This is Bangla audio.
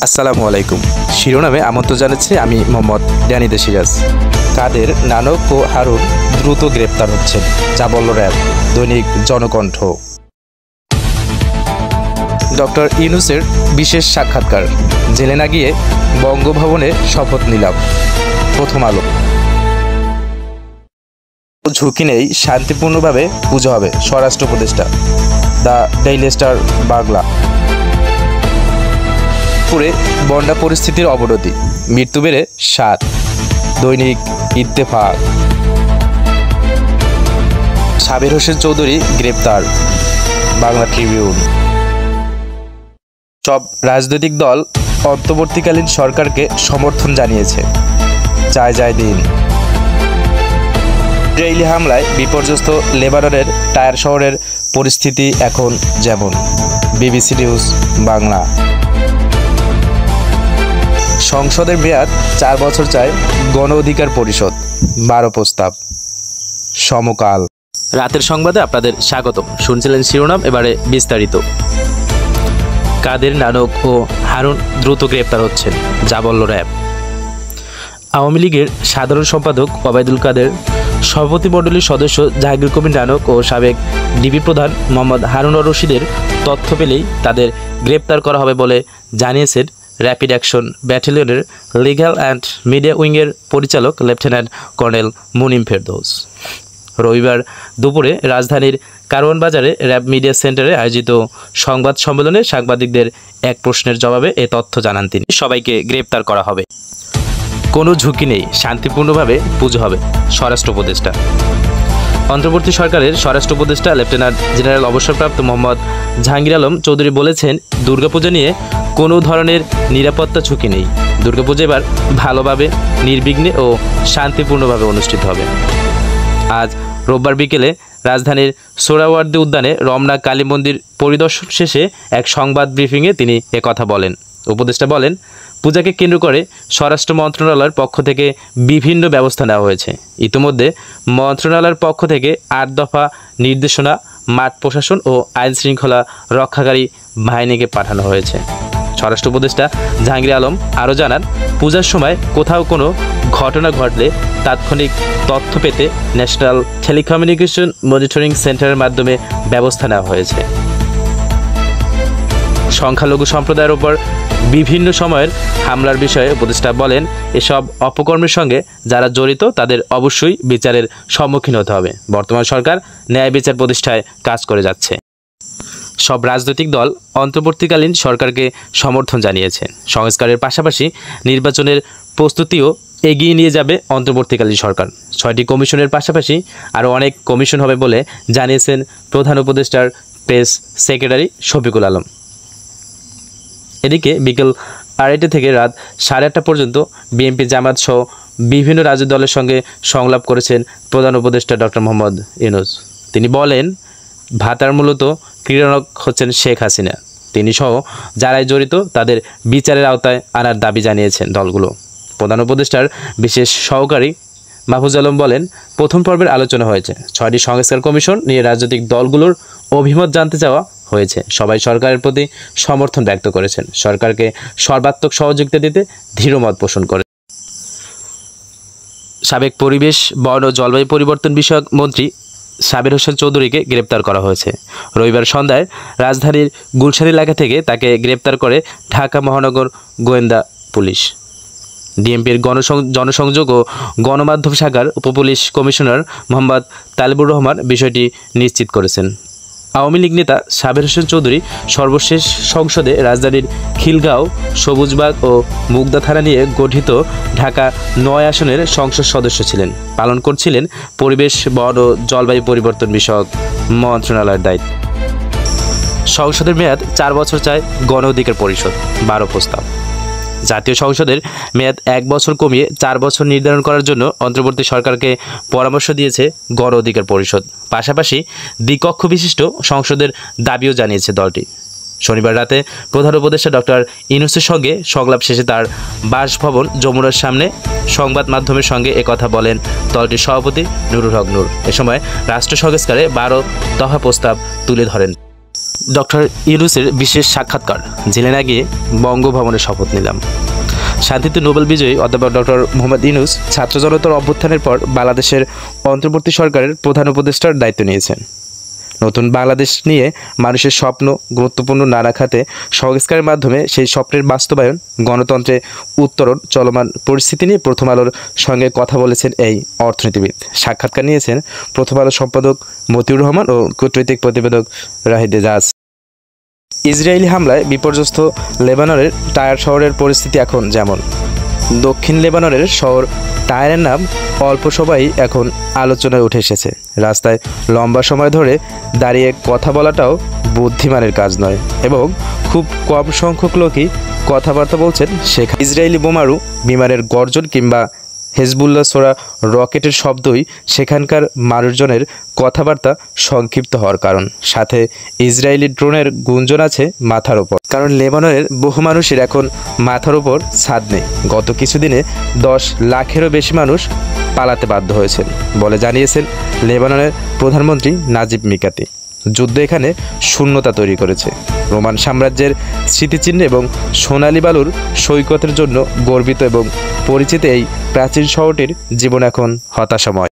আসসালামু আলাইকুম। শিরোনামে আমন্ত্রণ জানাচ্ছি আমি মোহাম্মদ ড্যানি সিরাজ। কাদের, নানক ও হারুন দ্রুত গ্রেপ্তার হচ্ছেন, যা বলল র্যাব। দৈনিক জনকণ্ঠ। ডক্টর ইউনূসের বিশেষ সাক্ষাৎকার, জেলে না গিয়ে বঙ্গভবনে শপথ নিলাম। প্রথম আলো। ঝুঁকি নেই, শান্তিপূর্ণভাবে পুজো হবে, স্বরাষ্ট্র উপদেষ্টা। The daily star Bangla. পুরে বন্যা পরিস্থিতির অবনতি, মৃত্যু বেড়ে 7। দৈনিক ইত্তেফাক। সাবির হোসেন চৌধুরী গ্রেপ্তার, বাংলা ট্রিবিউন। সব রাজনৈতিক দল অন্তর্বর্তীকালীন সরকারকে সমর্থন জানিয়েছে, যায় দিন। ইসরায়েলি হামলায় বিপর্যস্ত লেবাননের টায়ার শহরের পরিস্থিতি এখন যেমন। BBC news Bangla. সংসদের মেয়াদ 4 বছর চায় গণ অধিকার পরিষদ, 12 প্রস্তাব। সমকাল। রাতের সংবাদে আপনাদের স্বাগত। শুনছিলেন শিরোনাম, এবারে বিস্তারিত। কাদের, নানক ও হারুন দ্রুত গ্রেপ্তার হচ্ছেন, যা বলল র্যাব। আওয়ামী লীগের সাধারণ সম্পাদক ওবায়দুল কাদের, সভাপতিমণ্ডলীর সদস্য জাহাঙ্গীর কবির নানক ও সাবেক ডিবি প্রধান মোহাম্মদ হারুন রশিদের তথ্য পেলেই তাদের গ্রেপ্তার করা হবে বলে জানিয়েছেন র্যাপিড অ্যাকশন ব্যাটালিয়নের লিগ্যাল অ্যান্ড মিডিয়া উইংয়ের পরিচালক লেফটেন্যান্ট কর্নেল মুনিম ফেরদৌস। রবিবার দুপুরে রাজধানীর কারওয়ান বাজারে র্যাব মিডিয়া সেন্টারে আয়োজিত সংবাদ সম্মেলনে সাংবাদিকদের এক প্রশ্নের জবাবে এ তথ্য জানান তিনি। সবাইকে গ্রেপ্তার করা হবে, কোনো ঝুঁকি নেই, শান্তিপূর্ণভাবে পুজো হবে, স্বরাষ্ট্র উপদেষ্টা। অন্তর্বর্তী সরকারের স্বরাষ্ট্র উপদেষ্টা লেফটেন্যান্ট জেনারেল অবসরপ্রাপ্ত মোহাম্মদ জাহাঙ্গীর আলম চৌধুরী বলেছেন, দুর্গাপূজা নিয়ে কোনো ধরনের নিরাপত্তা ঝুঁকি নেই। দুর্গাপূজা এবার ভালোভাবে, নির্বিঘ্নে ও শান্তিপূর্ণভাবে অনুষ্ঠিত হবে। আজ রোববার বিকেলে রাজধানীর সোহরাওয়ার্দী উদ্যানে রমনা কালী মন্দির পরিদর্শন শেষে এক সংবাদ ব্রিফিংয়ে তিনি একথা বলেন। উপদেষ্টা বলেন, পূজাকে কেন্দ্র করে স্বরাষ্ট্র মন্ত্রণালয়ের পক্ষ থেকে বিভিন্ন ব্যবস্থা নেওয়া হয়েছে। ইতিমধ্যে মন্ত্রণালয়ের পক্ষ থেকে 8 দফা নির্দেশনা মাঠ প্রশাসন ও আইন শৃঙ্খলা রক্ষাকারী বাহিনীকে পাঠানো হয়েছে। স্বরাষ্ট্র উপদেষ্টা জাহাঙ্গীর আলম আরও জানান, পূজার সময় কোথাও কোনো ঘটনা ঘটলে তাৎক্ষণিক তথ্য পেতে ন্যাশনাল টেলিকমিউনিকেশন মনিটরিং সেন্টারের মাধ্যমে ব্যবস্থা নেওয়া হয়েছে। সংখ্যালঘু সম্প্রদায়ের ওপর বিভিন্ন সময়ের হামলার বিষয়ে উপদেষ্টা বলেন, এসব অপকর্মের সঙ্গে যারা জড়িত তাদের অবশ্যই বিচারের সম্মুখীন হতে হবে। বর্তমান সরকার ন্যায় বিচার প্রতিষ্ঠায় কাজ করে যাচ্ছে। সব রাজনৈতিক দল অন্তর্বর্তীকালীন সরকারকে সমর্থন জানিয়েছে। সংস্কারের পাশাপাশি নির্বাচনের প্রস্তুতিও এগিয়ে নিয়ে যাবে অন্তর্বর্তীকালীন সরকার। 6টি কমিশনের পাশাপাশি আরও অনেক কমিশন হবে বলে জানিয়েছেন প্রধান উপদেষ্টার প্রেস সেক্রেটারি শফিকুল আলম। এদিকে বিকেল 2:30 থেকে রাত 8:30 পর্যন্ত বিএনপি, জামায়াত সহ বিভিন্ন রাজনৈতিক দলের সঙ্গে সংলাপ করেছেন প্রধান উপদেষ্টা ডক্টর মোহাম্মদ ইউনূস। তিনি বলেন, ভাতার মূলত ক্রীড়নক হচ্ছেন শেখ হাসিনা। তিনি সহ যারাই জড়িত তাদের বিচারের আওতায় আনার দাবি জানিয়েছেন দলগুলো। প্রধান উপদেষ্টার বিশেষ সহকারী মাহফুজ আলম বলেন, প্রথম পর্বের আলোচনা হয়েছে। 6টি সংস্কার কমিশন নিয়ে রাজনৈতিক দলগুলোর অভিমত জানতে চাওয়া হয়েছে। সবাই সরকারের প্রতি সমর্থন ব্যক্ত করেছেন। সরকারকে সর্বাত্মক সহযোগিতা দিতে দৃঢ়মত পোষণ করে। সাবেক পরিবেশ, বন ও জলবায়ু পরিবর্তন বিষয়ক মন্ত্রী সাবির হোসেন চৌধুরীকে গ্রেপ্তার করা হয়েছে। রবিবার সন্ধ্যায় রাজধানীর গুলশান এলাকা থেকে তাকে গ্রেপ্তার করে ঢাকা মহানগর গোয়েন্দা পুলিশ। ডিএমপির জনসংযোগ ও গণমাধ্যম শাখার উপপুলিশ কমিশনার মোহাম্মদ তালেবুর রহমান বিষয়টি নিশ্চিত করেছেন। আওয়ামী লীগ নেতা সাবির হোসেন চৌধুরী সর্বশেষ সংসদে রাজধানীর খিলগাঁও, সবুজবাগ ও মুগদা থানা নিয়ে গঠিত ঢাকা 9 আসনের সংসদ সদস্য ছিলেন। পালন করছিলেন পরিবেশ, বন ও জলবায়ু পরিবর্তন বিষয়ক মন্ত্রণালয়ের দায়িত্ব। সংসদের মেয়াদ 4 বছর চায় গণ অধিকার পরিষদ, 12 প্রস্তাব। জাতীয় সংসদের মেয়াদ 1 বছর কমিয়ে 4 বছর নির্ধারণ করার জন্য অন্তর্বর্তী সরকারকে পরামর্শ দিয়েছে গণ অধিকার পরিষদ। পাশাপাশি দ্বিকক্ষ বিশিষ্ট সংসদের দাবিও জানিয়েছে দলটি। শনিবার রাতে প্রধান উপদেষ্টা ডক্টর ইউনূসের সঙ্গে সংলাপ শেষে তার বাসভবন যমুনার সামনে সংবাদ মাধ্যমের সঙ্গে একথা বলেন দলটির সভাপতি নুরুল হক নূর। এ সময় রাষ্ট্র সংস্কারে 12 দফা প্রস্তাব তুলে ধরেন। ডক্টর ইউনূসের বিশেষ সাক্ষাৎকার, জেলে না গিয়ে বঙ্গভবনে শপথ নিলাম। শান্তিতে নোবেল বিজয়ী অধ্যাপক ডক্টর মোহাম্মদ ইউনূস ছাত্র জনতার অভ্যুত্থানের পর বাংলাদেশের অন্তর্বর্তী সরকারের প্রধান উপদেষ্টার দায়িত্ব নিয়েছেন। নতুন বাংলাদেশ নিয়ে মানুষের স্বপ্ন, গুরুত্বপূর্ণ নানা খাতে সংস্কারের মাধ্যমে সেই স্বপ্নের বাস্তবায়ন, গণতন্ত্রে উত্তরণ, চলমান পরিস্থিতি নিয়ে প্রথম আলোর সঙ্গে কথা বলেছেন এই অর্থনীতিবিদ। সাক্ষাৎকার নিয়েছেন প্রথম আলো সম্পাদক মতিউর রহমান ও কূটনৈতিক প্রতিবেদক রাহিদ এজাজ। ইসরায়েলি হামলায় বিপর্যস্ত লেবাননের টায়ার শহরের পরিস্থিতি এখন যেমন। দক্ষিণ লেবাননের শহর টায়ারের নাম অল্প সবাই এখন আলোচনায় উঠে এসেছে। রাস্তায় লম্বা সময় ধরে দাঁড়িয়ে কথা বলাটাও বুদ্ধিমানের কাজ নয় এবং খুব কম সংখ্যক লোকই কথাবার্তা বলছেন সেখানে। ইসরায়েলি বোমারু বিমানের গর্জন কিংবা হেজবুল্লাহ ছোড়া রকেটের শব্দই সেখানকার মানুষজনের কথাবার্তা সংক্ষিপ্ত হওয়ার কারণ। সাথে ইসরায়েলি ড্রোনের গুঞ্জন আছে মাথার ওপর, কারণ লেবাননের বহু মানুষের এখন মাথার ওপর ছাদ নেই। গত কিছুদিনে 10 লাখেরও বেশি মানুষ পালাতে বাধ্য হয়েছেন বলে জানিয়েছেন লেবাননের প্রধানমন্ত্রী নাজিব মিকাতি। যুদ্ধ এখানে শূন্যতা তৈরি করেছে। রোমান সাম্রাজ্যের স্মৃতিচিহ্ন এবং সোনালী বালুর সৈকতের জন্য গর্বিত এবং পরিচিত এই প্রাচীন শহরটির জীবন এখন হতাশাময়।